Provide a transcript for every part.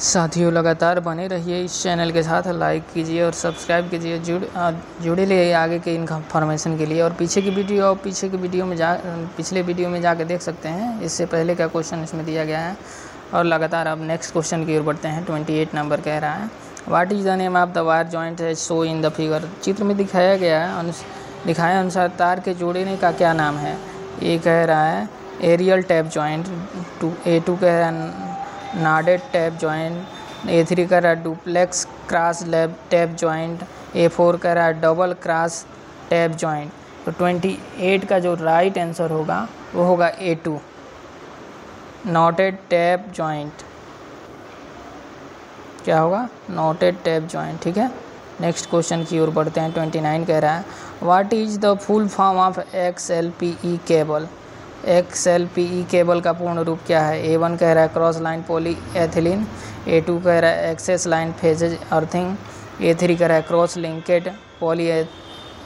साथियों लगातार बने रहिए इस चैनल के साथ, लाइक कीजिए और सब्सक्राइब कीजिए जुड़े रहिए आगे के इन्फॉर्मेशन के लिए। और पीछे की वीडियो में पिछले वीडियो में जाकर देख सकते हैं इससे पहले का क्वेश्चन इसमें दिया गया है। और लगातार अब नेक्स्ट क्वेश्चन की ओर बढ़ते हैं। 28 नंबर कह रहा है, what is the name of the wire joint as show in the figure. चित्र में दिखाया गया दिखाए अनुसार तार के जोड़ने का क्या नाम है। ये कह रहा है एरियल टैप जॉइंट, A2 कह रहा है नाडेड टैप जॉइंट, A3 कह रहा है duplex cross tap joint, A4 कह रहा है डबल क्रॉस टैप जॉइंट। तो 28 का जो राइट आंसर होगा वो होगा A2 नॉटेड टैप जॉइंट। क्या होगा? Noted tap joint. ठीक है, नेक्स्ट क्वेश्चन की ओर बढ़ते हैं। 29 कह रहा है, what is the full form of XLPE cable. XLPE cable का पूर्ण रूप क्या है। A1 कह रहा है cross line poly ethylene, A2 कह रहा है access line phases earthing, A3 कह रहा है cross linked poly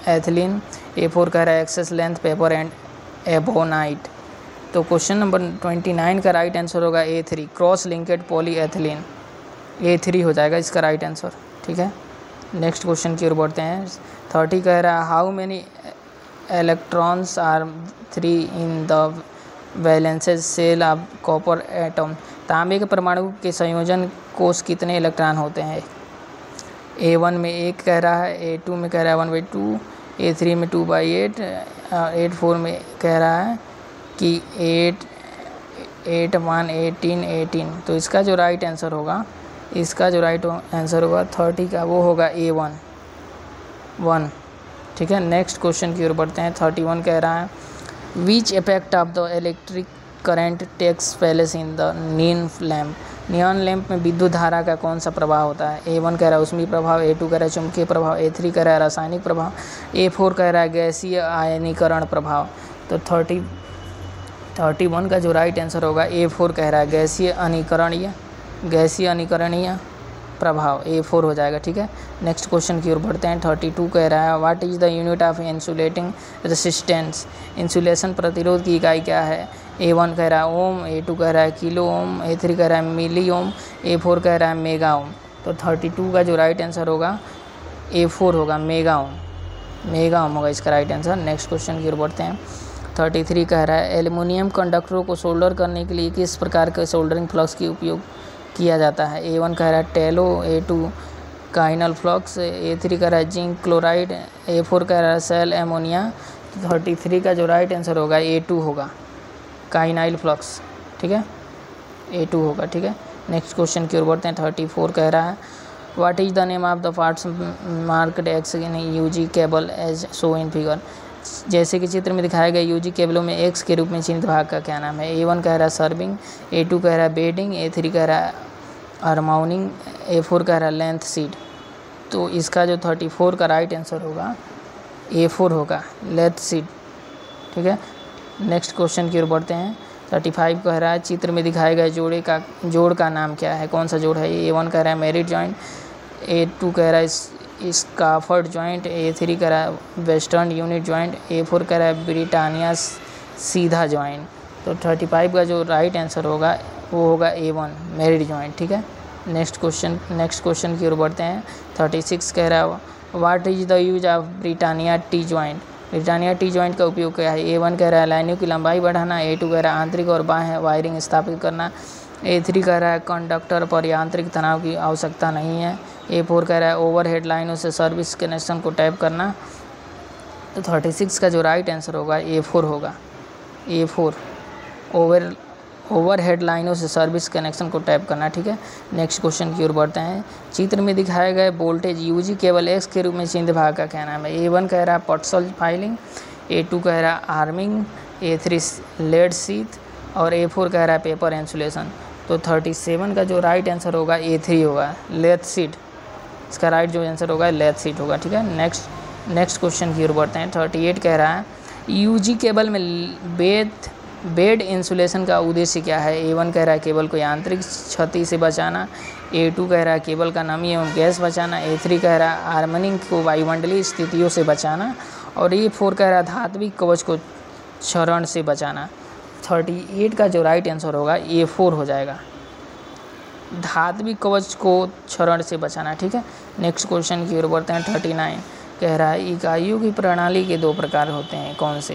ethylene, A4 कह रहा है axis length paper and ebonite. तो क्वेश्चन नंबर 29 का राइट आंसर होगा A3 cross linked poly ethylene. A3 हो जाएगा इसका राइट आंसर। ठीक है, नेक्स्ट क्वेश्चन की ओर बढ़ते हैं। 30 कह रहा है, how many electrons are 3 in the valence shell of copper atom. तांबे के परमाणु के संयोजन कोष कितने इलेक्ट्रॉन होते हैं। A1 में 1 कह रहा है, A2 में कह रहा है 1/2, A3 में 2/8, 8/4 में कह रहा है कि 8 1 18। तो इसका जो राइट आंसर होगा 30 का वो होगा A1 1। ठीक है, नेक्स्ट क्वेश्चन की ओर बढ़ते हैं। 31 कह रहा है, which effect of the electric current takes place in the neon lamp में विद्युत धारा का कौन सा प्रभाव होता है। A1 कह रहा है ऊष्मीय प्रभाव, A2 कह रहा है चुंबकीय प्रभाव, A3 कह रहा है रासायनिक प्रभाव, A4 कह रहा है गैसीय आयनीकरण प्रभाव। तो 31 का जो राइट आंसर होगा A4 कह रहा है गैसीय अनिकरणीय प्रभाव, A4 हो जाएगा। ठीक है, नेक्स्ट क्वेश्चन की ओर बढ़ते हैं। 32 कह रहा है, what is the unit of insulating resistance. Insulation प्रतिरोध की इकाई क्या है। A1 कह रहा है ओम, A2 कह रहा है किलो ओम, A3 कह रहा है मिली ओम, A4 कह रहा है मेगा ओम। तो 32 का जो राइट आंसर होगा A4 होगा मेगा ओम होगा इसका राइट आंसर। नेक्स्ट क्वेश्चन की ओर बढ़ते हैं। 33 कह रहा है, एल्युमिनियम कंडक्टरों को सोल्डर करने के लिए किस प्रकार के सोल्डरिंग फ्लक्स की उपयोग किया जाता है। A1 कह रहा है टेलो, A2 काइनल फ्लक्स, A3 कह रहा है जिंक क्लोराइड, A4 कह रहा है सेल एमोनिया। 33 का जो राइट आंसर होगा A2 होगा काइनाइल फ्लक्स। ठीक है, A2 होगा। ठीक है, नेक्स्ट क्वेश्चन की ओर बढ़ते हैं। 34 कह रहा है, what is the name of the parts marked X in UG cable as show in figure. जैसे कि चित्र में दिखाए गए UG केबलों में X के रूप में चिन्हित भाग का क्या नाम है। A1 कह रहा है सर्विंग, A2 कह रहा है बेडिंग, A3 कह रहा है हार्मोनिंग, A4 कह रहा है लेंथ सीट। तो इसका जो 34 का राइट आंसर होगा A4 होगा लेंथ सीट। ठीक है, नेक्स्ट क्वेश्चन की ओर बढ़ते हैं। 35 कह रहा है, चित्र में दिखाए गए जोड़ का नाम क्या है, कौन सा जोड़ है। A1 कह रहा है मेरिट जॉइंट, A2 कह रहा है स्काफर्ड जॉइंट, A3 कह रहा है वेस्टर्न यूनिट जॉइंट, A4 कह रहा है ब्रिटानिया सीधा जॉइंट। तो 35 का जो राइट आंसर होगा वो होगा A1 मेरिट जॉइंट। ठीक है, नेक्स्ट क्वेश्चन की ओर बढ़ते हैं। 36 कह रहा है, what is the use of Britannia T joint. Britannia T joint का उपयोग क्या है। A1 कह रहा है लाइनों की लंबाई बढ़ाना, A2 कह रहा है आंतरिक और बाह्य वायरिंग स्थापित करना, A3 कह रहा है कंडक्टर पर यांत्रिक तनाव की आवश्यकता नहीं है, A4 कह रहा है ओवरहेड लाइनों से सर्विस कनेक्शन को टैप करना। तो 36 का जो राइट आंसर होगा A4 होगा A4 ओवरहेड लाइनों से सर्विस कनेक्शन को टैप करना। ठीक है, नेक्स्ट क्वेश्चन की ओर बढ़ते हैं। चित्र में दिखाए गए वोल्टेज UG केबल X के रूप में चिन्हित भाग का क्या नाम है। A1 कह रहा है पटसल फाइलिंग, A2 कह रहा है आर्मिंग, A3 लेड शीथ और A4 कह रहा है पेपर इंसुलेशन। तो 37 का जो राइट आंसर होगा A3 होगा लेथ सीट। इसका राइट जो आंसर होगा लेथ सीट होगा। ठीक है, नेक्स्ट क्वेश्चन की ओर बढ़ते हैं। 38 कह रहा है, UG केबल में बेड इंसुलेशन का उद्देश्य क्या है। A1 कह रहा है केबल को यांत्रिक क्षति से बचाना, A2 कह रहा है केबल का नमी एवं गैस बचाना, A3 कह रहा है आर्मनिंग को वायुमंडलीय स्थितियों से बचाना और A4 कह रहा है धात्विक कवच को क्षरण से बचाना। 38 का जो राइट आंसर होगा A4 हो जाएगा। धात्विक कवच को क्षरण से बचाना। ठीक है, नेक्स्ट क्वेश्चन की ओर बढ़ते हैं। 39 कह रहा है इकाइयों की प्रणाली के 2 प्रकार होते हैं, कौन से?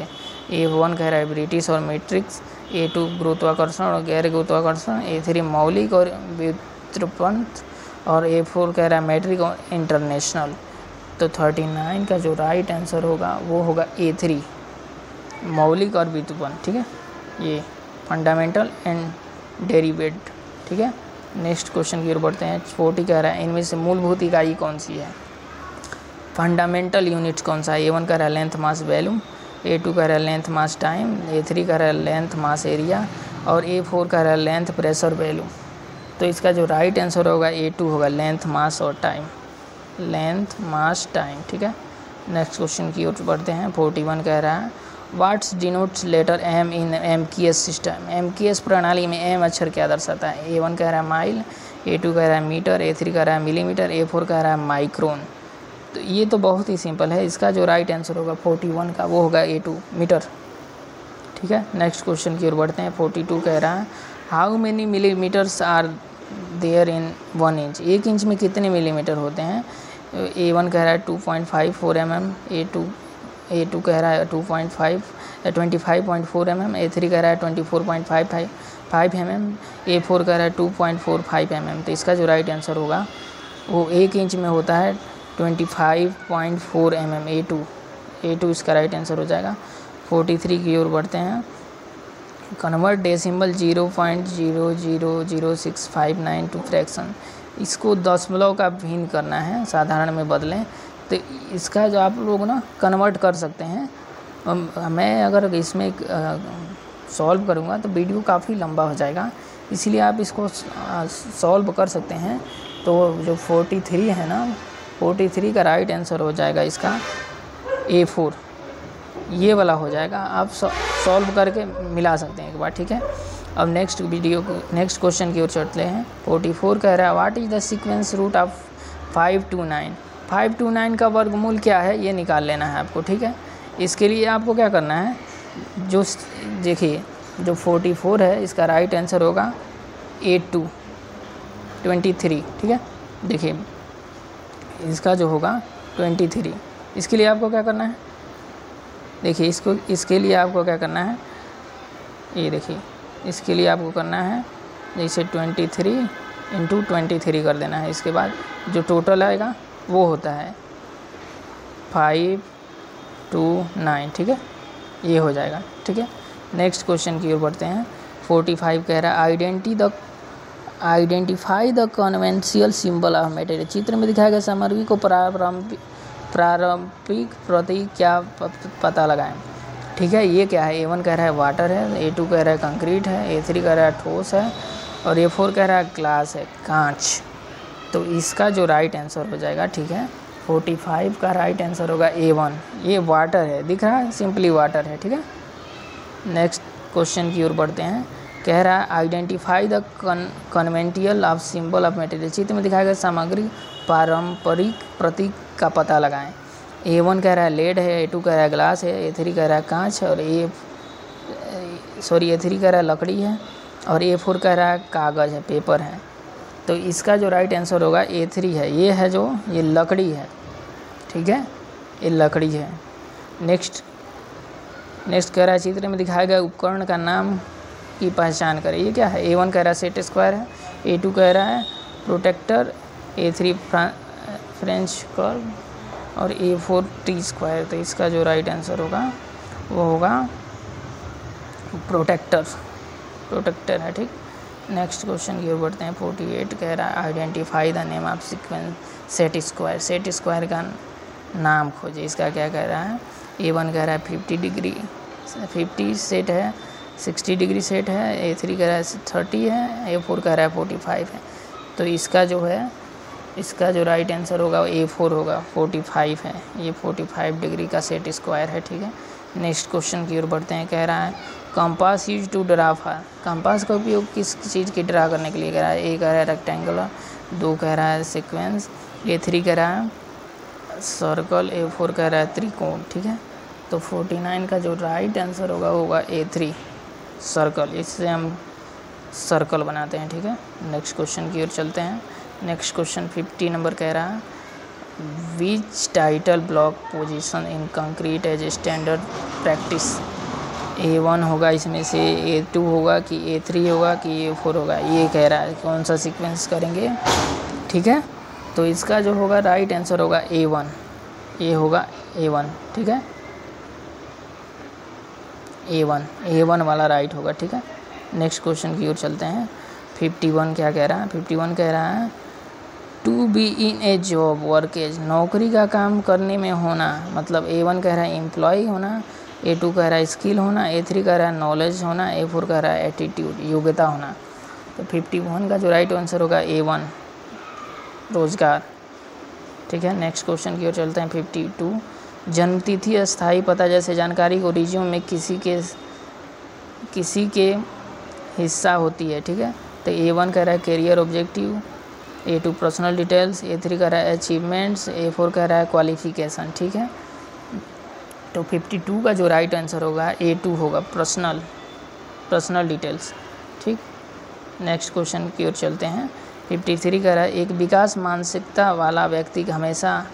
A1 कह रहा है ब्रिटिश और मैट्रिक्स, A2 गुरुत्वाकर्षण और गैर गुरुत्वाकर्षण, A3 मौलिक और व्युत्पन्न, और A4 कह रहा है मैट्रिक और इंटरनेशनल। तो 39 का जो राइट आंसर होगा वो होगा A3 मौलिक और व्युत्पन्न। ठीक है, ये फंडामेंटल एंड डेरिवेटिव। ठीक है, नेक्स्ट क्वेश्चन की ओर बढ़ते हैं। 40 कह रहा है इनमें से मूलभूत इकाई कौन सी है? फंडामेंटल यूनिट्स कौन सा है? A1 कह रहा है लेंथ मास वॉल्यूम, A2 कह रहा है लेंथ मास टाइम, A3 कह रहा है लेंथ मास एरिया, और A4 कह रहा है लेंथ प्रेशर वैल्यू। तो इसका जो राइट आंसर होगा A2 होगा लेंथ मास और टाइम, लेंथ मास टाइम। ठीक है, नेक्स्ट क्वेश्चन की ओर बढ़ते हैं। 41 कह रहा है व्हाट्स डिनोट्स लेटर M इन MKS सिस्टम? MKS प्रणाली में M अक्षर क्या दर्शाता है? A1 कह रहा है माइल, A2 कह रहा है मीटर, A3 कह रहा है मिलीमीटर, A4 कह रहा है माइक्रोन। तो ये तो बहुत ही सिंपल है, इसका जो राइट आंसर होगा 41 का वो होगा A2 मीटर। ठीक है, नेक्स्ट क्वेश्चन की ओर बढ़ते हैं। 42 कह रहा है how many millimetres are there in 1 inch? 1 inch में कितने मिलीमीटर होते हैं? A1 कह रहा है 2.54 mm, A2 कह रहा है 25.4 mm, A3 कह रहा है 24.55 mm, A4 कह रहा है 2.45 mm। तो इसका जो राइट आंसर होगा वो 1 इंच में होता है 25.4 mm, A2 इसका राइट आंसर हो जाएगा। 43 की ओर बढ़ते हैं। कन्वर्ट डेसिमल 0.0006592 टू फ्रैक्शन, इसको दशमलव का भिन्न करना है, साधारण में बदलें। तो इसका जो आप लोग ना कन्वर्ट कर सकते हैं। मैं अगर इसमें सॉल्व करूँगा तो वीडियो काफ़ी लंबा हो जाएगा, इसलिए आप इसको सॉल्व कर सकते हैं। तो जो 43 है ना, 43 का राइट आंसर हो जाएगा इसका A4, ये वाला हो जाएगा। आप सॉल्व करके मिला सकते हैं एक बार। ठीक है, अब नेक्स्ट क्वेश्चन की ओर चलते हैं। 44 कह रहा है what is the sequence root of 5 to 9? 5 to 9 का वर्गमूल क्या है ये निकाल लेना है आपको। ठीक है, इसके लिए आपको क्या करना है, जो देखिए जो 44 है इसका राइट आंसर होगा A2 23। ठीक है, देखिए इसका जो होगा 23। इसके लिए आपको क्या करना है, देखिए इसके लिए आपको क्या करना है, ये देखिए इसके लिए आपको करना है जैसे 23 × 23 कर देना है। इसके बाद जो टोटल आएगा वो होता है 5 to 9। ठीक है, ये हो जाएगा। ठीक है, नेक्स्ट क्वेश्चन की ओर बढ़ते हैं। 45 कह रहा है identify the conventional symbol of material. चित्र में दिखाया गया सामग्री को प्रारंभिक प्रतीक क्या पता लगाएं? ठीक है, ये क्या है? A1 कह रहा है वाटर है, A2 कह रहा है कंक्रीट है, A3 कह रहा है ठोस है, और A4 कह रहा है ग्लास है, कांच। तो इसका जो राइट आंसर हो जाएगा, ठीक है, 45 का राइट आंसर होगा A1, ये वाटर है, दिख रहा है, सिंपली वाटर है। ठीक है, नेक्स्ट क्वेश्चन की ओर बढ़ते हैं। कह रहा है identify the conventional of symbol of material. चित्र में दिखाया गया सामग्री पारंपरिक प्रतीक का पता लगाएं। A1 कह रहा है लेड है, A2 कह रहा है ग्लास है, A3 कह रहा है कांच, और A3 कह रहा है लकड़ी है, और A4 कह रहा है कागज़ है, पेपर है। तो इसका जो राइट आंसर होगा A3 है, ये है जो ये लकड़ी है। ठीक है, ये लकड़ी है। नेक्स्ट कह रहा है चित्र में दिखाया गया उपकरण का नाम की पहचान करें। ये क्या है? A1 कह रहा है सेट स्क्वायर है, A2 कह रहा है प्रोटेक्टर, A3 फ्रेंच कर्व, और A4 टी स्क्वायर। तो इसका जो राइट आंसर होगा वो होगा प्रोटेक्टर है। ठीक, नेक्स्ट क्वेश्चन की ओर बढ़ते हैं। 48 कह रहा है identify the name of sequence set square. Set square का नाम खोजे। इसका क्या कह रहा है? A1 कह रहा है 50 सेट है, 60 डिग्री सेट है, A3 कह रहा है 30 है, A4 कह रहा है 45 है। तो इसका जो राइट आंसर होगा वो A4 होगा, 45 है, ये 45 डिग्री का सेट स्क्वायर है। ठीक है, नेक्स्ट क्वेश्चन की ओर बढ़ते हैं। कह रहा है compass use to draw for. Compass का उपयोग किस चीज़ की ड्रा करने के लिए कह रहा है? A कह रहा है रेक्टेंगुलर, 2 कह रहा है सीक्वेंस, A3 कह रहा है सर्कल, A4 कह रहा है त्रिकोण। ठीक है, तो 49 का जो राइट आंसर होगा A3 सर्कल। इससे हम सर्कल बनाते हैं, ठीक है। नेक्स्ट क्वेश्चन की ओर चलते हैं। नेक्स्ट क्वेश्चन 50 नंबर कह रहा है which title block position in concrete as standard practice. A1 होगा इसमें से, A2 होगा कि A3 होगा कि A4 होगा, ये कह रहा है कौन सा सीक्वेंस करेंगे, ठीक है। तो इसका जो होगा राइट आंसर होगा A1, ये होगा A1, ठीक है। A1 वाला राइट होगा, ठीक है। नेक्स्ट क्वेश्चन की ओर चलते हैं। 51 क्या कह रहा है, 51 कह रहा है to be in a job work as, नौकरी का काम करने में होना, मतलब A1 कह रहा है एम्प्लॉय होना, A2 कह रहा है स्किल होना, A3 कह रहा है नॉलेज होना, A4 कह रहा है एटीट्यूड, योग्यता होना। तो 51 का जो राइट आंसर होगा A1, रोजगार, ठीक है। नेक्स्ट क्वेश्चन की ओर चलते हैं। 52 जन्मतिथि, अस्थायी पता जैसे जानकारी को रिज्यूम में किसी के हिस्सा होती है, ठीक है। तो A1 कह रहा है career objective, A2 personal details, A3 कह रहा है अचीवमेंट्स, A4 कह रहा है क्वालिफिकेशन, ठीक है। तो 52 का जो राइट आंसर होगा A2 होगा, पर्सनल डिटेल्स, ठीक। नेक्स्ट क्वेश्चन की ओर चलते हैं। 53 कह रहा है एक विकास मानसिकता वाला व्यक्ति हमेशा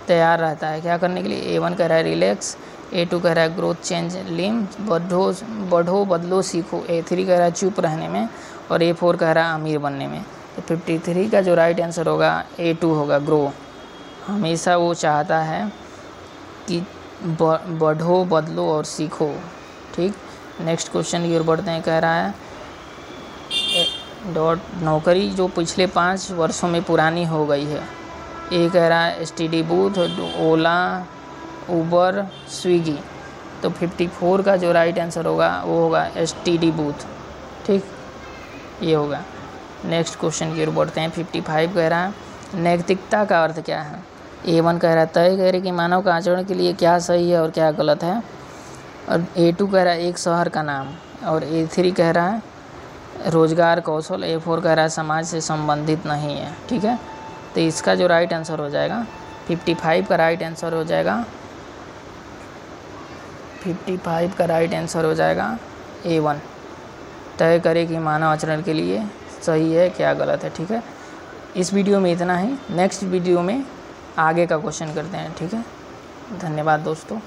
तैयार रहता है क्या करने के लिए। A1 कह रहा है रिलैक्स, A2 कह रहा है ग्रोथ चेंज लिम, बढ़ो बदलो सीखो, A3 कह रहा है चुप रहने में, और A4 कह रहा है अमीर बनने में। तो 53 का जो राइट आंसर होगा A2 होगा, ग्रो, हमेशा वो चाहता है कि बढ़ो बदलो और सीखो, ठीक। नेक्स्ट क्वेश्चन की ओर बढ़ते हैं। कह रहा है नौकरी जो पिछले 5 वर्षों में पुरानी हो गई है। ए कह रहा है STD बूथ, ओला, उबर, स्विगी। तो 54 का जो राइट आंसर होगा वो होगा STD बूथ, ठीक, ये होगा। नेक्स्ट क्वेश्चन की ओर बढ़ते हैं। 55 कह रहा है नैतिकता का अर्थ क्या है। A1 कह रहा है तय करे कि मानव का आचरण के लिए क्या सही है और क्या गलत है, और A2 कह रहा है एक शहर का नाम, और A3 कह रहा है रोजगार कौशल, A4 कह रहा है समाज से संबंधित नहीं है, ठीक है। तो इसका जो राइट आंसर हो जाएगा 55 का राइट आंसर हो जाएगा 55 का राइट आंसर हो जाएगा A1, तय करे कि मानव आचरण के लिए सही है क्या गलत है, ठीक है। इस वीडियो में इतना ही, नेक्स्ट वीडियो में आगे का क्वेश्चन करते हैं, ठीक है। धन्यवाद दोस्तों।